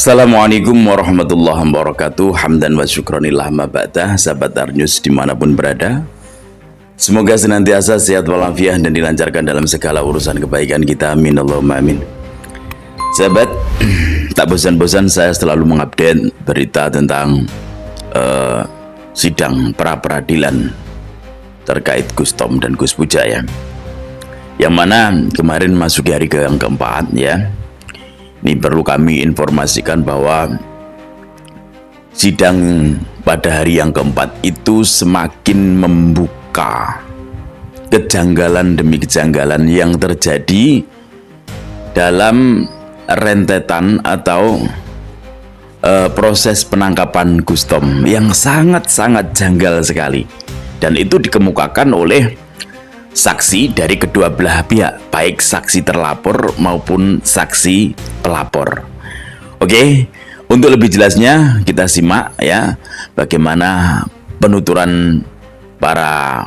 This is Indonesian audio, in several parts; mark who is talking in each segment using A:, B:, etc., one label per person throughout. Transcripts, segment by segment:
A: Assalamualaikum warahmatullahi wabarakatuh. Hamdan wa syukronillah ma ba'dah. Sahabat Arnews dimanapun berada, semoga senantiasa sehat walafiat dan dilancarkan dalam segala urusan kebaikan kita. Amin Allahumma amin. Sahabat, tak bosan-bosan saya selalu mengupdate berita tentang sidang pra peradilan terkait Gus Tom dan Gus Pujaya, yang mana kemarin masuk hari yang keempat ya. Ini perlu kami informasikan bahwa sidang pada hari yang keempat itu semakin membuka kejanggalan demi kejanggalan yang terjadi dalam rentetan atau proses penangkapan Gus Tom yang sangat-sangat janggal sekali, dan itu dikemukakan oleh saksi dari kedua belah pihak, baik saksi terlapor maupun saksi pelapor. Oke, untuk lebih jelasnya kita simak ya bagaimana penuturan para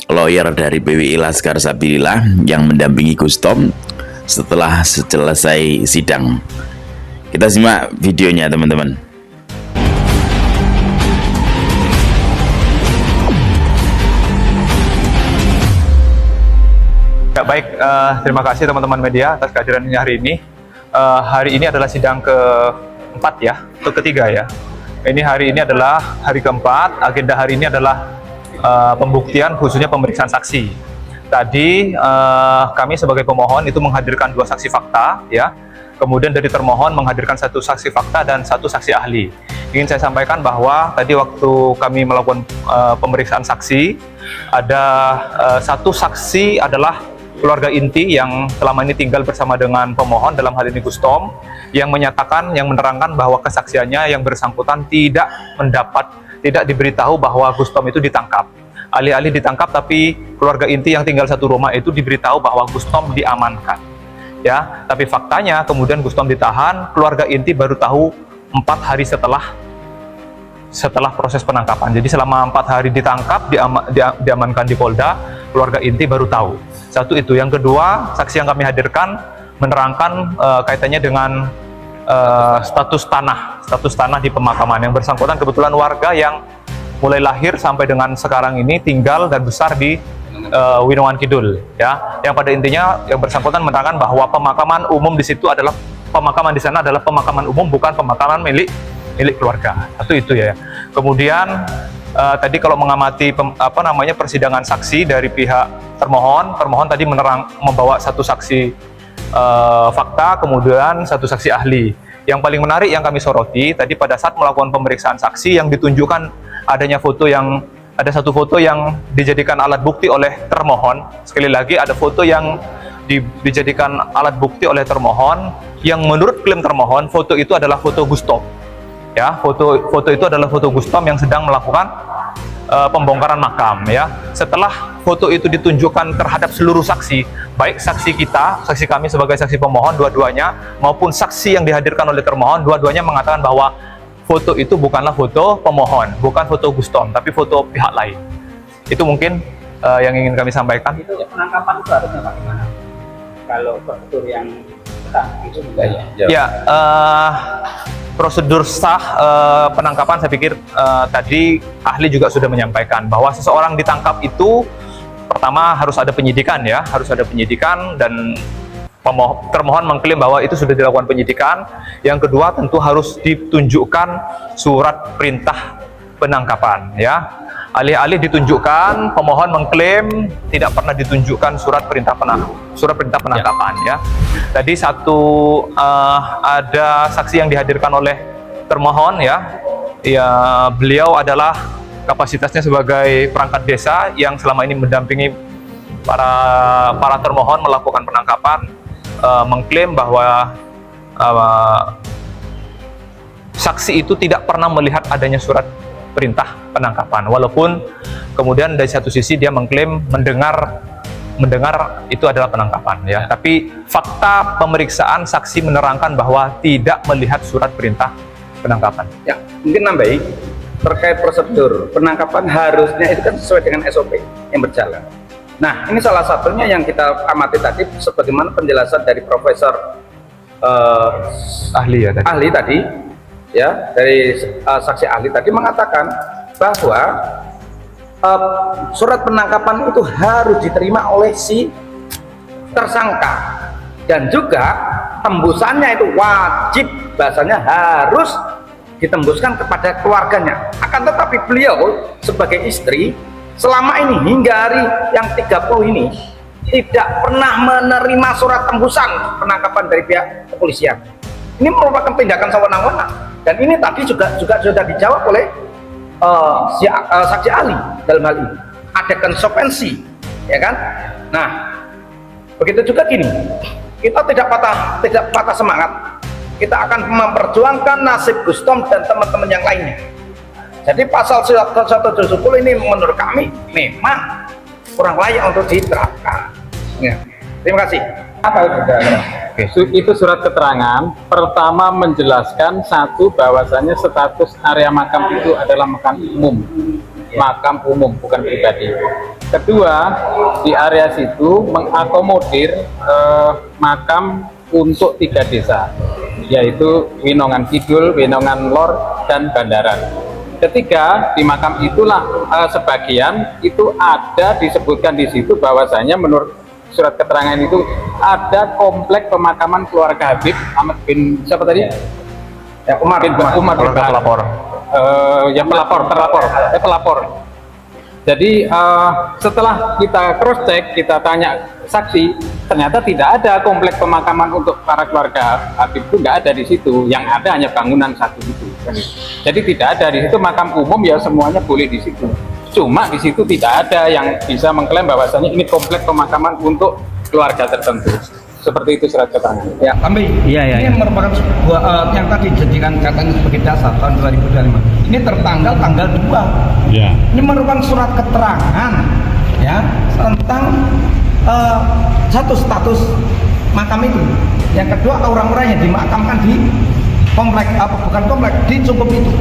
A: lawyer dari PWI Laskar Sabilillah yang mendampingi Gus Tom setelah selesai sidang. Kita simak videonya teman-teman.
B: Ya, baik, terima kasih teman-teman media atas kehadirannya hari ini. Hari ini adalah sidang keempat ya, atau ketiga ya. Hari ini adalah hari keempat. Agenda hari ini adalah pembuktian, khususnya pemeriksaan saksi. Tadi kami sebagai pemohon itu menghadirkan 2 saksi fakta ya. Kemudian dari termohon menghadirkan 1 saksi fakta dan 1 saksi ahli. Ingin saya sampaikan bahwa tadi waktu kami melakukan pemeriksaan saksi, ada 1 saksi adalah keluarga inti yang selama ini tinggal bersama dengan pemohon, dalam hal ini Gus Tom, yang menyatakan, yang menerangkan bahwa kesaksiannya yang bersangkutan tidak diberitahu bahwa Gus Tom itu ditangkap. Alih-alih ditangkap, tapi keluarga inti yang tinggal satu rumah itu diberitahu bahwa Gus Tom diamankan. Ya, tapi faktanya kemudian Gus Tom ditahan, keluarga inti baru tahu 4 hari setelah proses penangkapan. Jadi selama 4 hari ditangkap, diamankan di Polda, keluarga inti baru tahu. Satu itu. Yang kedua, saksi yang kami hadirkan menerangkan kaitannya dengan status tanah di pemakaman. Yang bersangkutan kebetulan warga yang mulai lahir sampai dengan sekarang ini tinggal dan besar di Winoan Kidul ya. Yang pada intinya yang bersangkutan menerangkan bahwa pemakaman umum di situ adalah pemakaman di sana adalah pemakaman umum, bukan pemakaman milik keluarga. Satu itu ya. Kemudian tadi kalau mengamati persidangan saksi dari pihak termohon tadi membawa 1 saksi fakta, kemudian 1 saksi ahli. Yang paling menarik yang kami soroti tadi pada saat melakukan pemeriksaan saksi, yang ditunjukkan adanya ada 1 foto yang dijadikan alat bukti oleh termohon. Sekali lagi, ada foto yang dijadikan alat bukti oleh termohon, yang menurut klaim termohon foto itu adalah foto Gus Tom. Ya, foto itu adalah foto Gus Tom yang sedang melakukan pembongkaran makam ya. Setelah foto itu ditunjukkan terhadap seluruh saksi, baik saksi kami sebagai saksi pemohon dua-duanya, maupun saksi yang dihadirkan oleh termohon, dua-duanya mengatakan bahwa foto itu bukanlah foto pemohon, bukan foto Gus Tom, tapi foto pihak lain. Itu mungkin yang ingin kami sampaikan.
C: Itu penangkapan itu harusnya bagaimana? Kalau prosedur yang itu
B: prosedur sah penangkapan, saya pikir tadi ahli juga sudah menyampaikan bahwa seseorang ditangkap itu pertama harus ada penyidikan ya, dan termohon mengklaim bahwa itu sudah dilakukan penyidikan. Yang kedua tentu harus ditunjukkan surat perintah penangkapan ya. Alih-alih ditunjukkan, pemohon mengklaim tidak pernah ditunjukkan surat perintah penangkapan ya. Tadi ada saksi yang dihadirkan oleh termohon ya. Beliau adalah kapasitasnya sebagai perangkat desa yang selama ini mendampingi para termohon melakukan penangkapan, mengklaim bahwa saksi itu tidak pernah melihat adanya surat perintah penangkapan, walaupun kemudian dari satu sisi dia mengklaim mendengar itu adalah penangkapan ya. Tapi fakta pemeriksaan saksi menerangkan bahwa tidak melihat surat perintah penangkapan.
C: Ya, mungkin nambahi terkait prosedur penangkapan harusnya itu kan sesuai dengan SOP yang berjalan. Nah, ini salah satunya yang kita amati tadi sebagaimana penjelasan dari Profesor
B: Ahli ya tadi.
C: ahli tadi, ya, dari saksi ahli tadi mengatakan bahwa surat penangkapan itu harus diterima oleh si tersangka, dan juga tembusannya itu wajib, bahasanya harus ditembuskan kepada keluarganya. Akan tetapi beliau sebagai istri selama ini hingga hari yang 30 ini tidak pernah menerima surat tembusan penangkapan dari pihak kepolisian. Ini merupakan tindakan sewenang-wenang, dan ini tadi juga sudah dijawab oleh saksi ahli dalam hal ini. Ada konsekuensi, ya kan? Nah, begitu juga gini, kita tidak patah semangat. Kita akan memperjuangkan nasib Gustom dan teman-teman yang lainnya. Jadi pasal 170 ini menurut kami memang kurang layak untuk diterapkan. Ya. Terima kasih. Apa itu?
D: Itu surat keterangan pertama menjelaskan satu, bahwasannya status area makam itu adalah makam umum, makam umum bukan pribadi. Kedua, di area situ mengakomodir makam untuk 3 desa, yaitu Winongan Kidul, Winongan Lor, dan Bandaran. Ketiga, di makam itulah sebagian itu ada disebutkan di situ bahwasanya menurut surat keterangan itu ada komplek pemakaman keluarga Habib Ahmad bin siapa tadi?
C: Ya, Umar bin
B: pelapor.
D: Pelapor. Jadi setelah kita cross check, kita tanya saksi, ternyata tidak ada komplek pemakaman untuk para keluarga Habib, itu nggak ada di situ. Yang ada hanya bangunan satu itu. Jadi tidak ada di situ makam umum, ya semuanya boleh di situ. Cuma di situ tidak ada yang bisa mengklaim bahwasanya ini komplek pemakaman untuk keluarga tertentu. Seperti itu surat keterangan.
C: Ya, kami. Ini merupakan sebuah yang tadi dijadikan katanya sebagai dasar tahun 2025. Ini tertanggal tanggal 2.
E: Ya.
C: Ini merupakan surat keterangan ya tentang satu status makam itu. Yang kedua, orang-orang yang dimakamkan di komplek bukan komplek, di cukup itu.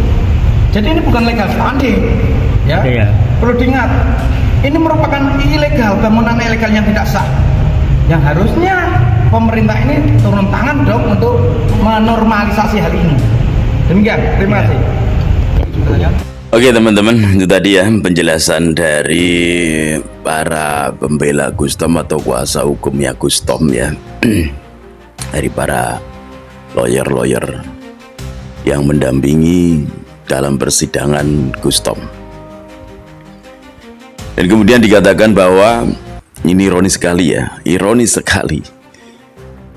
C: Jadi ini bukan legal standing, ya. Perlu diingat, ini merupakan ilegal, bangunan ilegal yang tidak sah. Yang harusnya pemerintah ini turun tangan dong untuk menormalisasi hal ini. Demikian, terima kasih.
A: Oke teman-teman, itu tadi ya penjelasan dari para pembela Gustom atau kuasa hukumnya Gustom ya, dari para lawyer-lawyer yang mendampingi dalam persidangan Gustom. Dan kemudian dikatakan bahwa ini ironis sekali ya, ironis sekali.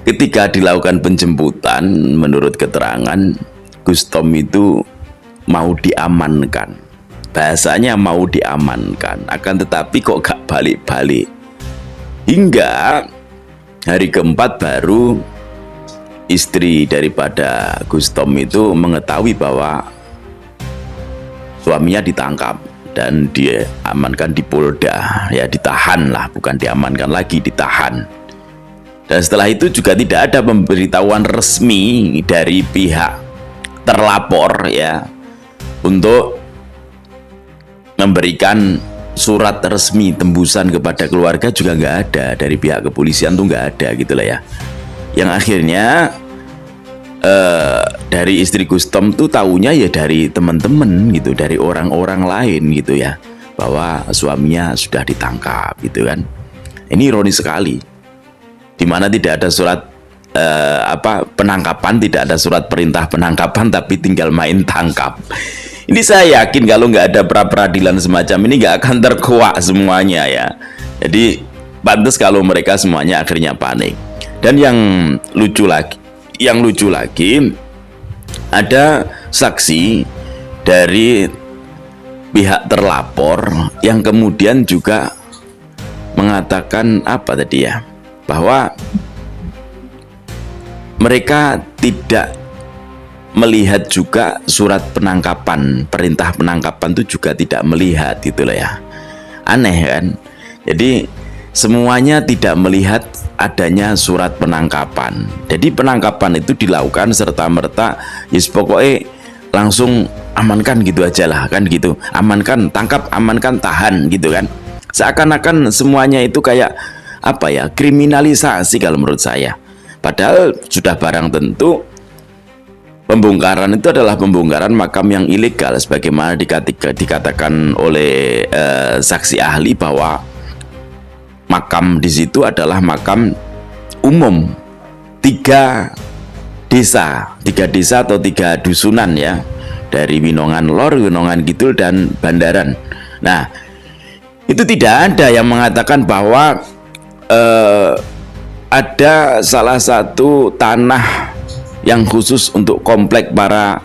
A: Ketika dilakukan penjemputan, menurut keterangan Gustom itu mau diamankan, bahasanya mau diamankan, akan tetapi kok gak balik-balik. Hingga hari keempat baru istri daripada Gustom itu mengetahui bahwa suaminya ditangkap dan dia amankan di Polda, ya ditahan lah, bukan diamankan lagi, ditahan. Dan setelah itu juga tidak ada pemberitahuan resmi dari pihak terlapor ya untuk memberikan surat resmi tembusan kepada keluarga, juga nggak ada dari pihak kepolisian tuh, nggak ada gitu lah ya. Yang akhirnya dari istri Gustom tuh taunya ya dari teman-teman gitu, dari orang-orang lain gitu ya, bahwa suaminya sudah ditangkap gitu kan. Ini ironis sekali, dimana tidak ada surat penangkapan, tidak ada surat perintah penangkapan, tapi tinggal main tangkap. Ini saya yakin kalau nggak ada pra-peradilan semacam ini nggak akan terkuak semuanya ya. Jadi pantas kalau mereka semuanya akhirnya panik. Dan yang lucu lagi ada saksi dari pihak terlapor yang kemudian juga mengatakan apa tadi ya, bahwa mereka tidak melihat juga surat penangkapan, perintah penangkapan itu juga tidak melihat gitulah ya. Aneh kan? Jadi semuanya tidak melihat adanya surat penangkapan. Jadi penangkapan itu dilakukan serta-merta, yes pokoknya langsung amankan gitu aja lah kan gitu. Amankan, tangkap, amankan, tahan gitu kan. Seakan-akan semuanya itu kayak apa ya, kriminalisasi kalau menurut saya. Padahal sudah barang tentu pembongkaran itu adalah pembongkaran makam yang ilegal, sebagaimana dikatakan oleh saksi ahli bahwa makam di situ adalah makam umum 3 desa atau 3 dusunan ya, dari Winongan Lor, Winongan Kidul, dan Bandaran. Nah, itu tidak ada yang mengatakan bahwa ada salah satu tanah yang khusus untuk komplek para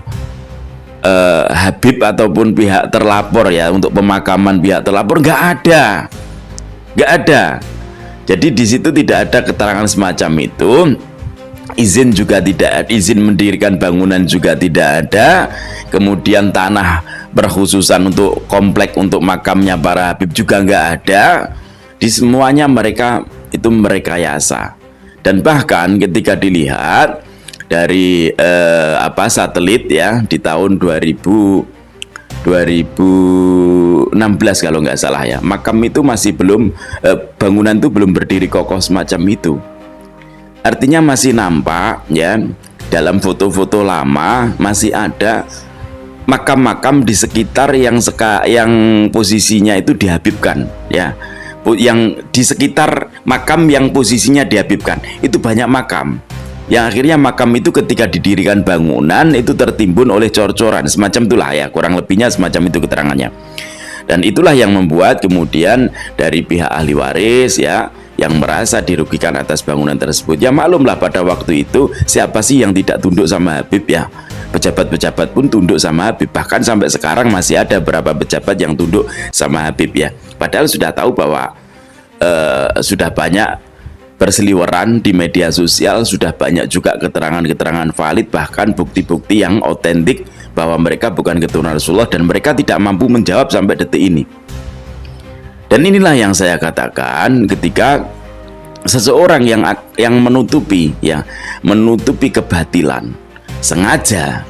A: Habib ataupun pihak terlapor ya, untuk pemakaman pihak terlapor. Nggak ada. Jadi di situ tidak ada keterangan semacam itu. Izin juga tidak ada, izin mendirikan bangunan juga tidak ada. Kemudian tanah berkhususan untuk komplek untuk makamnya para Habib juga nggak ada. Di semuanya mereka itu merekayasa. Dan bahkan ketika dilihat dari satelit ya, di tahun 2016 kalau nggak salah ya, makam itu masih belum bangunan itu belum berdiri kokoh semacam itu. Artinya masih nampak ya, dalam foto-foto lama masih ada makam-makam di sekitar yang posisinya itu dihabibkan ya. Yang di sekitar makam yang posisinya dihabibkan itu banyak makam yang akhirnya makam itu ketika didirikan bangunan itu tertimbun oleh cor-coran semacam itulah ya, kurang lebihnya semacam itu keterangannya. Dan itulah yang membuat kemudian dari pihak ahli waris ya, yang merasa dirugikan atas bangunan tersebut. Ya maklumlah pada waktu itu siapa sih yang tidak tunduk sama Habib ya, pejabat-pejabat pun tunduk sama Habib, bahkan sampai sekarang masih ada beberapa pejabat yang tunduk sama Habib ya. Padahal sudah tahu bahwa sudah banyak berseliweran di media sosial, sudah banyak juga keterangan-keterangan valid, bahkan bukti-bukti yang otentik bahwa mereka bukan keturunan Rasulullah, dan mereka tidak mampu menjawab sampai detik ini. Dan inilah yang saya katakan, ketika seseorang yang menutupi kebatilan,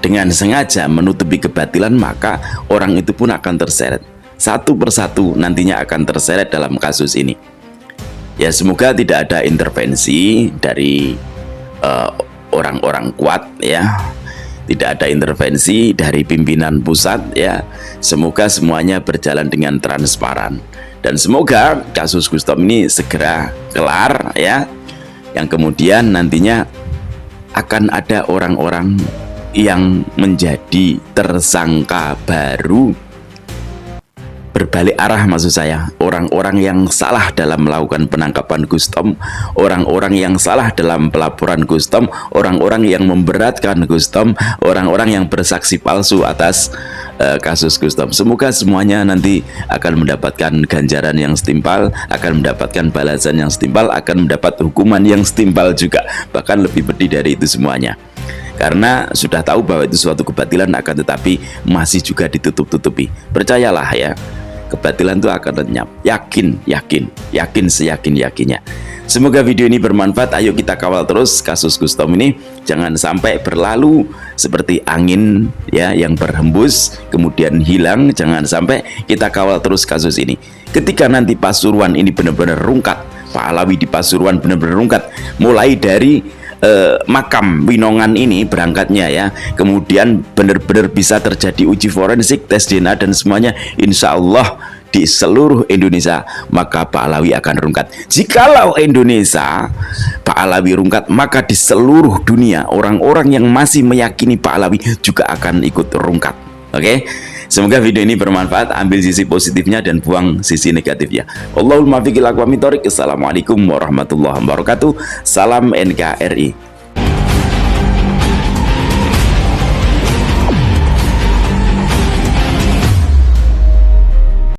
A: dengan sengaja menutupi kebatilan, maka orang itu pun akan terseret satu persatu, nantinya akan terseret dalam kasus ini. Ya semoga tidak ada intervensi dari orang-orang kuat ya, tidak ada intervensi dari pimpinan pusat ya. Semoga semuanya berjalan dengan transparan, dan semoga kasus Gustom ini segera kelar ya, yang kemudian nantinya akan ada orang-orang yang menjadi tersangka baru, berbalik arah maksud saya, orang-orang yang salah dalam melakukan penangkapan Gustom, orang-orang yang salah dalam pelaporan Gustom, orang-orang yang memberatkan Gustom, orang-orang yang bersaksi palsu atas kasus Gustom. Semoga semuanya nanti akan mendapatkan ganjaran yang setimpal, akan mendapatkan balasan yang setimpal, akan mendapat hukuman yang setimpal juga, bahkan lebih pedih dari itu semuanya. Karena sudah tahu bahwa itu suatu kebatilan, akan tetapi masih juga ditutup-tutupi. Percayalah ya, kebatilan itu akan lenyap. Yakin seyakin-yakinnya. Semoga video ini bermanfaat. Ayo kita kawal terus kasus Gustom ini, jangan sampai berlalu seperti angin ya, yang berhembus kemudian hilang. Jangan sampai, kita kawal terus kasus ini. Ketika nanti Pasuruan ini benar-benar rungkat, Pak Alawi di Pasuruan benar-benar rungkat, mulai dari makam Winongan ini berangkatnya ya, kemudian benar-benar bisa terjadi uji forensik, tes DNA dan semuanya, insya Allah di seluruh Indonesia, maka Pak Alawi akan rungkat. Jikalau Indonesia Pak Alawi rungkat, maka di seluruh dunia orang-orang yang masih meyakini Pak Alawi juga akan ikut rungkat. Oke? Semoga video ini bermanfaat, ambil sisi positifnya dan buang sisi negatifnya. Allahumma fiqil aqwami thorik. Assalamualaikum warahmatullahi wabarakatuh. Salam NKRI.